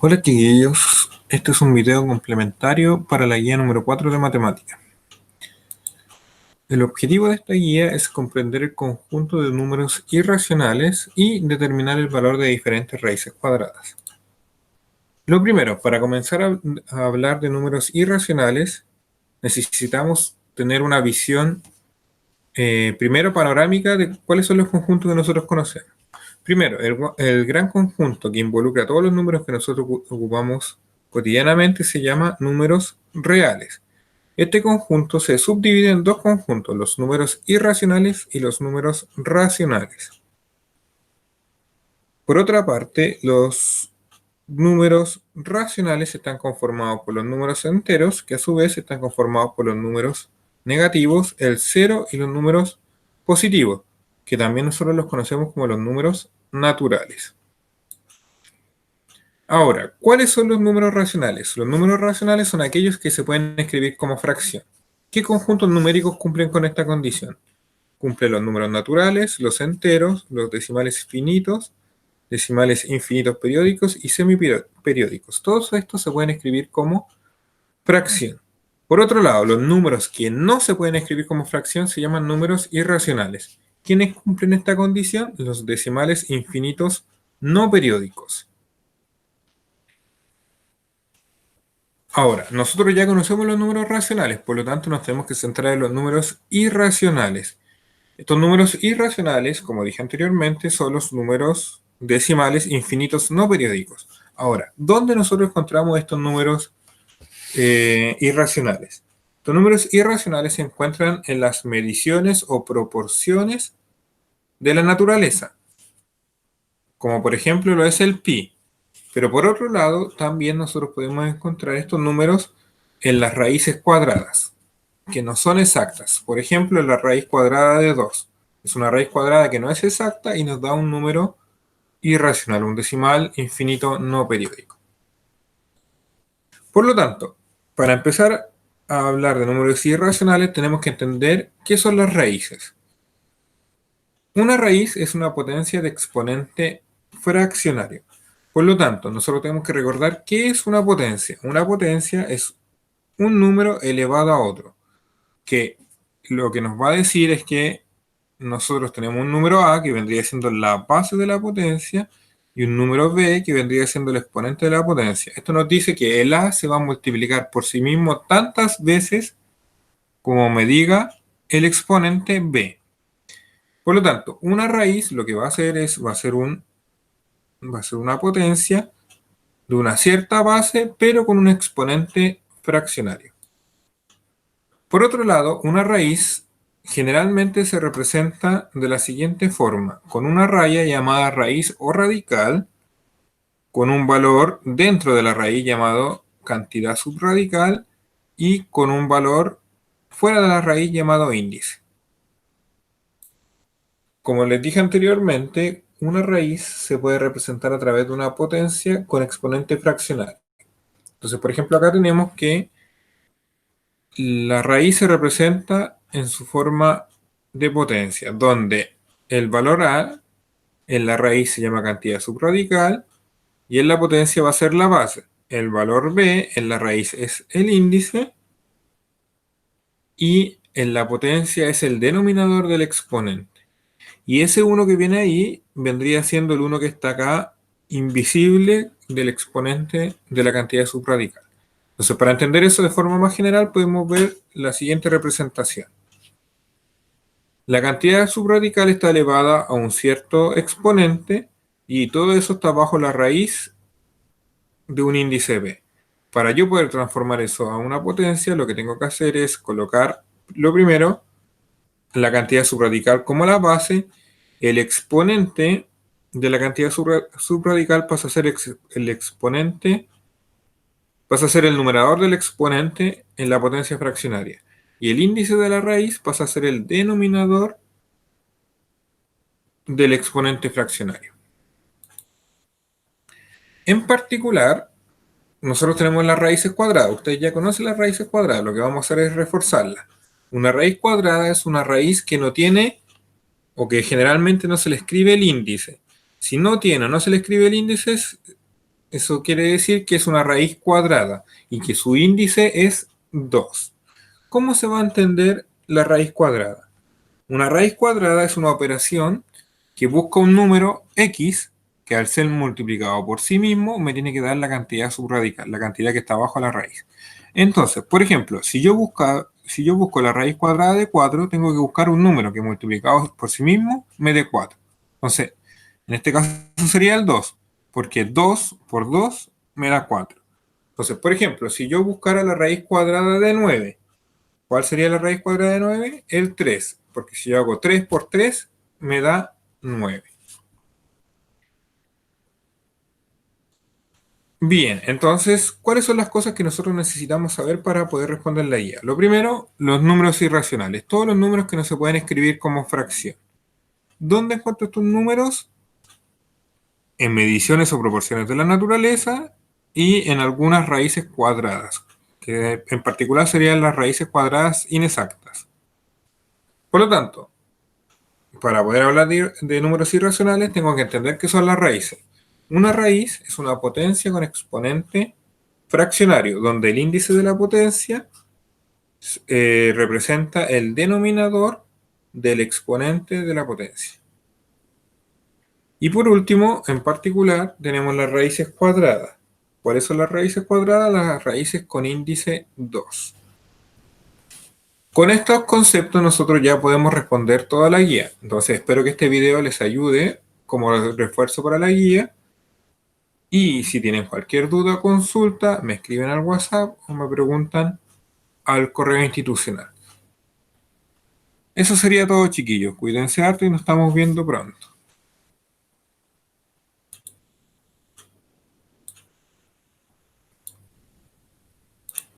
Hola chiquillos, este es un video complementario para la guía número 4 de matemática. El objetivo de esta guía es comprender el conjunto de números irracionales y determinar el valor de diferentes raíces cuadradas. Lo primero, para comenzar a hablar de números irracionales, necesitamos tener una visión primero panorámica de cuáles son los conjuntos que nosotros conocemos. Primero, el gran conjunto que involucra a todos los números que nosotros ocupamos cotidianamente se llama números reales. Este conjunto se subdivide en dos conjuntos, los números irracionales y los números racionales. Por otra parte, los números racionales están conformados por los números enteros, que a su vez están conformados por los números negativos, el cero y los números positivos, que también nosotros los conocemos como los números naturales. Ahora, ¿cuáles son los números racionales? Los números racionales son aquellos que se pueden escribir como fracción. ¿Qué conjuntos numéricos cumplen con esta condición? Cumplen los números naturales, los enteros, los decimales finitos, decimales infinitos periódicos y semiperiódicos. Todos estos se pueden escribir como fracción. Por otro lado, los números que no se pueden escribir como fracción se llaman números irracionales. ¿Quiénes cumplen esta condición? Los decimales infinitos no periódicos. Ahora, nosotros ya conocemos los números racionales, por lo tanto nos tenemos que centrar en los números irracionales. Estos números irracionales, como dije anteriormente, son los números decimales infinitos no periódicos. Ahora, ¿dónde nosotros encontramos estos números irracionales? Estos números irracionales se encuentran en las mediciones o proporciones de la naturaleza, como por ejemplo lo es el pi. Pero por otro lado, también nosotros podemos encontrar estos números en las raíces cuadradas, que no son exactas. Por ejemplo, la raíz cuadrada de 2. Es una raíz cuadrada que no es exacta y nos da un número irracional, un decimal infinito no periódico. Por lo tanto, para empezar a hablar de números irracionales, tenemos que entender qué son las raíces. Una raíz es una potencia de exponente fraccionario. Por lo tanto, nosotros tenemos que recordar qué es una potencia. Una potencia es un número elevado a otro, que lo que nos va a decir es que nosotros tenemos un número a que vendría siendo la base de la potencia y un número b que vendría siendo el exponente de la potencia. Esto nos dice que el a se va a multiplicar por sí mismo tantas veces como me diga el exponente b. Por lo tanto, una raíz lo que va a hacer es, va a ser una potencia de una cierta base, pero con un exponente fraccionario. Por otro lado, una raíz generalmente se representa de la siguiente forma, con una raya llamada raíz o radical, con un valor dentro de la raíz llamado cantidad subradical y con un valor fuera de la raíz llamado índice. Como les dije anteriormente, una raíz se puede representar a través de una potencia con exponente fraccionario. Entonces, por ejemplo, acá tenemos que la raíz se representa en su forma de potencia, donde el valor a en la raíz se llama cantidad subradical y en la potencia va a ser la base. El valor b en la raíz es el índice y en la potencia es el denominador del exponente. Y ese 1 que viene ahí vendría siendo el 1 que está acá invisible del exponente de la cantidad subradical. Entonces, para entender eso de forma más general, podemos ver la siguiente representación. La cantidad subradical está elevada a un cierto exponente y todo eso está bajo la raíz de un índice b. Para yo poder transformar eso a una potencia, lo que tengo que hacer es colocar, lo primero, la cantidad subradical como la base, el exponente de la cantidad subradical pasa a ser el exponente, pasa a ser el numerador del exponente en la potencia fraccionaria. Y el índice de la raíz pasa a ser el denominador del exponente fraccionario. En particular, nosotros tenemos las raíces cuadradas. Ustedes ya conocen las raíces cuadradas. Lo que vamos a hacer es reforzarlas. Una raíz cuadrada es una raíz que no tiene o que generalmente no se le escribe el índice. Si no tiene o no se le escribe el índice, Eso quiere decir que es una raíz cuadrada y que su índice es 2. ¿Cómo se va a entender la raíz cuadrada? Una raíz cuadrada es una operación que busca un número x que al ser multiplicado por sí mismo me tiene que dar la cantidad subradical, la cantidad que está abajo de la raíz. Entonces, por ejemplo, si yo busco la raíz cuadrada de 4, tengo que buscar un número que multiplicado por sí mismo me dé 4. Entonces, en este caso sería el 2, porque 2 por 2 me da 4. Entonces, por ejemplo, si yo buscara la raíz cuadrada de 9, ¿cuál sería la raíz cuadrada de 9? El 3, porque si yo hago 3 por 3, me da 9. Bien, entonces, ¿cuáles son las cosas que nosotros necesitamos saber para poder responder la guía? Lo primero, los números irracionales, todos los números que no se pueden escribir como fracción. ¿Dónde encuentro estos números? En mediciones o proporciones de la naturaleza y en algunas raíces cuadradas, que en particular serían las raíces cuadradas inexactas. Por lo tanto, para poder hablar de números irracionales, tengo que entender qué son las raíces. Una raíz es una potencia con exponente fraccionario, donde el índice de la potencia representa el denominador del exponente de la potencia. Y por último, en particular, tenemos las raíces cuadradas. ¿Cuáles son las raíces cuadradas? Las raíces con índice 2. Con estos conceptos nosotros ya podemos responder toda la guía. Entonces espero que este video les ayude como refuerzo para la guía. Y si tienen cualquier duda o consulta, me escriben al WhatsApp o me preguntan al correo institucional. Eso sería todo, chiquillos. Cuídense harto y nos estamos viendo pronto.